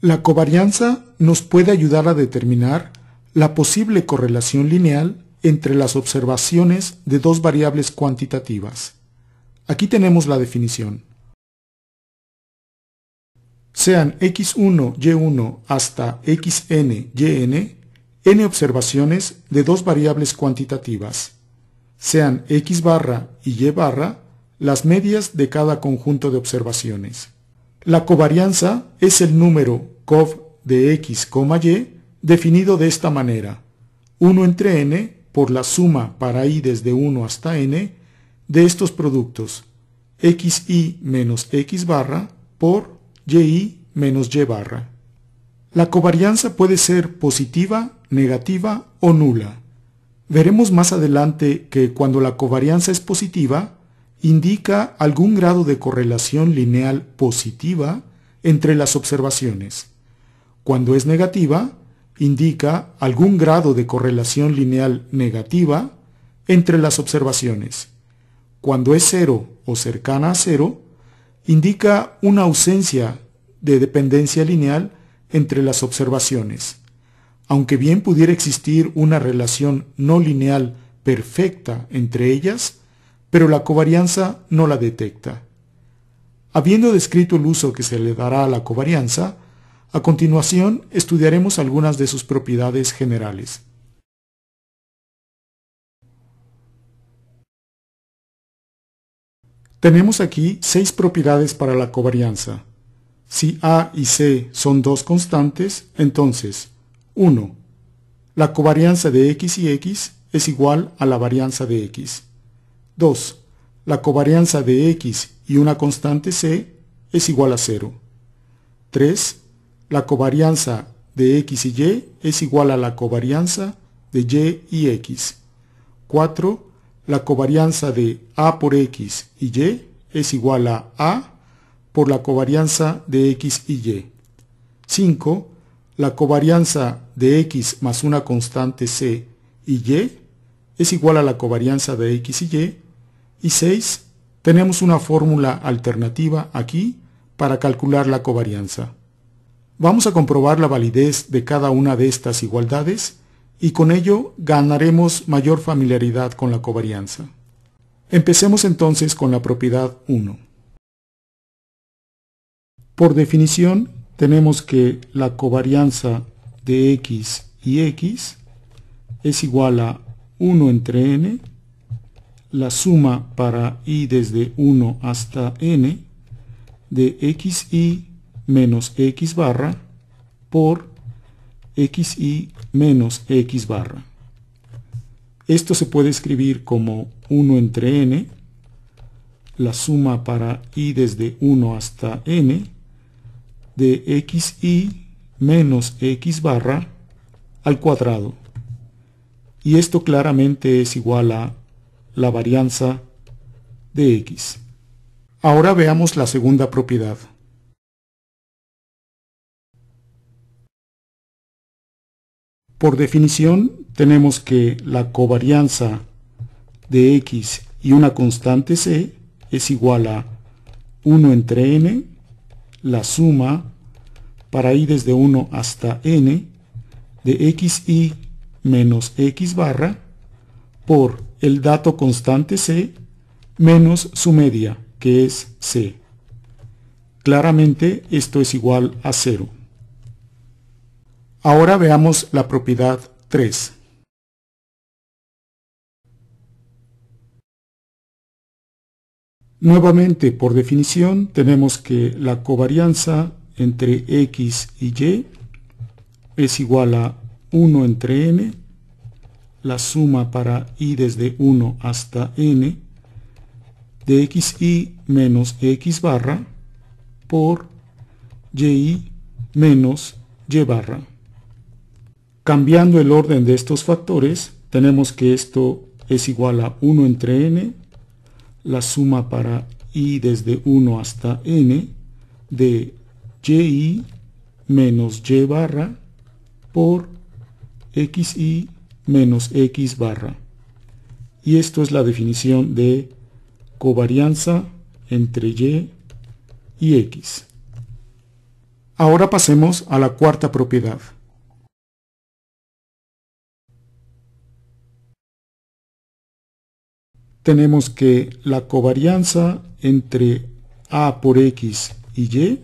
La covarianza nos puede ayudar a determinar la posible correlación lineal entre las observaciones de dos variables cuantitativas. Aquí tenemos la definición. Sean x1, y1 hasta xn, yn, n observaciones de dos variables cuantitativas. Sean x barra y y barra las medias de cada conjunto de observaciones. La covarianza es el número cov de x, y definido de esta manera: 1 entre n por la suma para i desde 1 hasta n de estos productos xi menos x barra por yi menos y barra. La covarianza puede ser positiva, negativa o nula. Veremos más adelante que cuando la covarianza es positiva, indica algún grado de correlación lineal positiva entre las observaciones. Cuando es negativa, indica algún grado de correlación lineal negativa entre las observaciones. Cuando es cero o cercana a cero, indica una ausencia de dependencia lineal entre las observaciones, aunque bien pudiera existir una relación no lineal perfecta entre ellas, pero la covarianza no la detecta. Habiendo descrito el uso que se le dará a la covarianza, a continuación estudiaremos algunas de sus propiedades generales. Tenemos aquí 6 propiedades para la covarianza. Si A y C son dos constantes, entonces 1. La covarianza de x y x es igual a la varianza de x. 2. La covarianza de x y una constante c es igual a 0. 3. La covarianza de x y y es igual a la covarianza de y x. 4. La covarianza de a por x y y es igual a por la covarianza de x y y. 5. La covarianza de x más una constante c y y es igual a la covarianza de x y y. Y 6. Tenemos una fórmula alternativa aquí para calcular la covarianza. Vamos a comprobar la validez de cada una de estas igualdades y con ello ganaremos mayor familiaridad con la covarianza. Empecemos entonces con la propiedad 1. Por definición, tenemos que la covarianza de x y x es igual a 1 entre n, la suma para i desde 1 hasta n de xi menos x barra por xi menos x barra. Esto se puede escribir como 1 entre n, la suma para i desde 1 hasta n de xi menos x barra al cuadrado. Y esto claramente es igual a la varianza de x. Ahora veamos la segunda propiedad. Por definición, tenemos que la covarianza de x y una constante c es igual a 1 entre n, la suma para i desde 1 hasta n de xi menos x barra por el dato constante c menos su media, que es c. Claramente esto es igual a 0. Ahora veamos la propiedad 3. Nuevamente, por definición, tenemos que la covarianza entre x y y es igual a 1 entre n, la suma para i desde 1 hasta n de xi menos x barra por y menos y barra. Cambiando el orden de estos factores, tenemos que esto es igual a 1 entre n, la suma para i desde 1 hasta n de y menos y barra por xi menos x barra. Y esto es la definición de covarianza entre y x. Ahora pasemos a la cuarta propiedad. Tenemos que la covarianza entre A por X y Y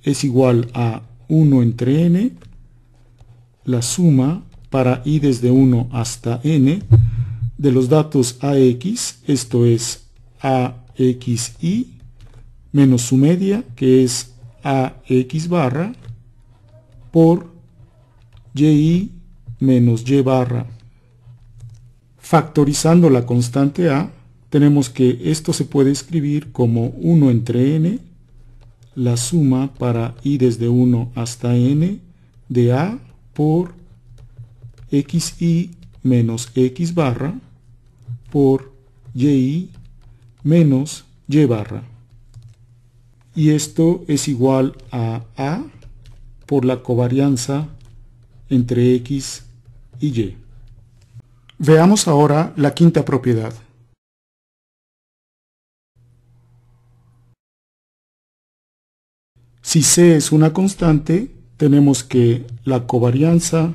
es igual a 1 entre n, la suma para i desde 1 hasta n de los datos AX, esto es AXI, menos su media, que es AX barra, por YI menos Y barra. Factorizando la constante A, tenemos que esto se puede escribir como 1 entre n, la suma para i desde 1 hasta n de A por XI menos X barra por YI menos Y barra. Y esto es igual a A por la covarianza entre X y Y. Veamos ahora la quinta propiedad. Si C es una constante, tenemos que la covarianza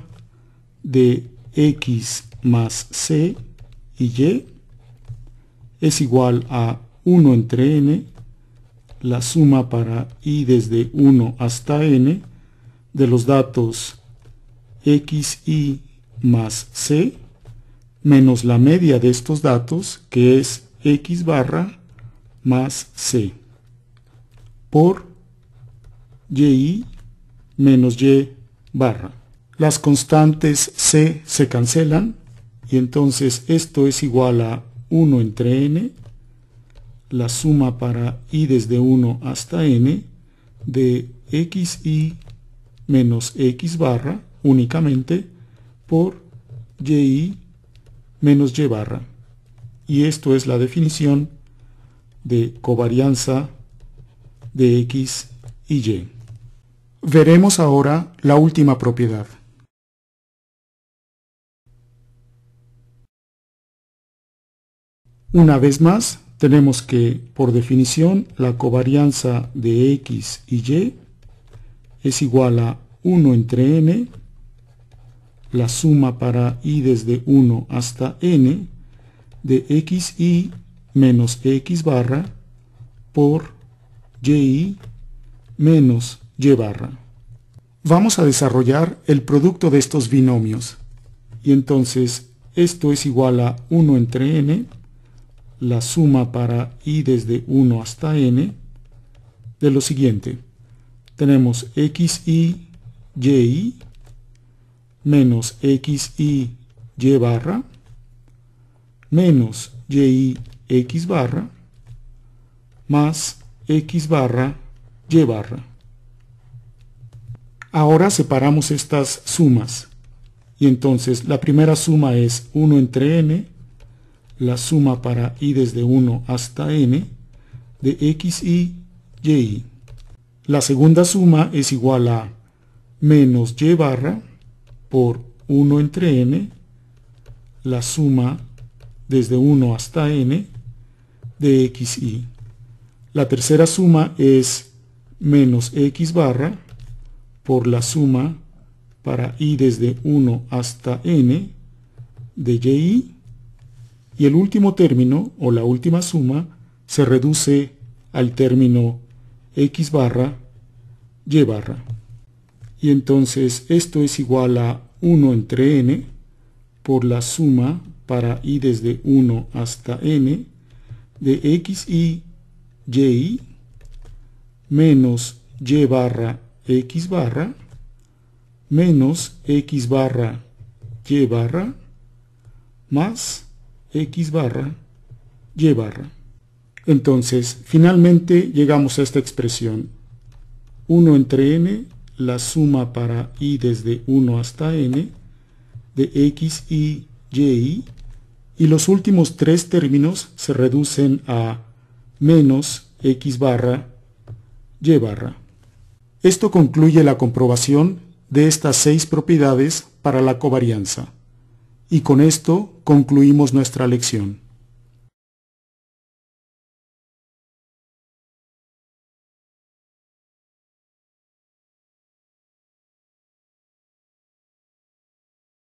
de X más C y Y es igual a 1 entre n, la suma para i desde 1 hasta n de los datos XI más C menos la media de estos datos, que es X barra más C, por YI menos Y barra. Las constantes C se cancelan y entonces esto es igual a 1 entre n, la suma para i desde 1 hasta n de XI menos X barra únicamente por YI menos Y barra. Y esto es la definición de covarianza de X y Y. Veremos ahora la última propiedad. Una vez más, tenemos que, por definición, la covarianza de X y Y es igual a 1 entre n, la suma para i desde 1 hasta n de XI menos X barra por YI menos Y barra. Vamos a desarrollar el producto de estos binomios. Y entonces esto es igual a 1 entre n, la suma para i desde 1 hasta n de lo siguiente. Tenemos XI YI menos XI Y barra menos YI X barra más X barra Y barra. Ahora separamos estas sumas y entonces la primera suma es 1 entre n, la suma para i desde 1 hasta n de XI YI. La segunda suma es igual a menos Y barra por 1 entre n, la suma desde 1 hasta n de XI. La tercera suma es menos X barra por la suma para i desde 1 hasta n de YI. Y el último término, o la última suma, se reduce al término X barra Y barra. Y entonces esto es igual a 1 entre n por la suma para i desde 1 hasta n de XI YI menos Y barra X barra menos X barra Y barra más X barra Y barra. Entonces, finalmente llegamos a esta expresión. 1 entre n, la suma para i desde 1 hasta n de XI YI, y los últimos tres términos se reducen a menos X barra Y barra. Esto concluye la comprobación de estas 6 propiedades para la covarianza. Y con esto concluimos nuestra lección.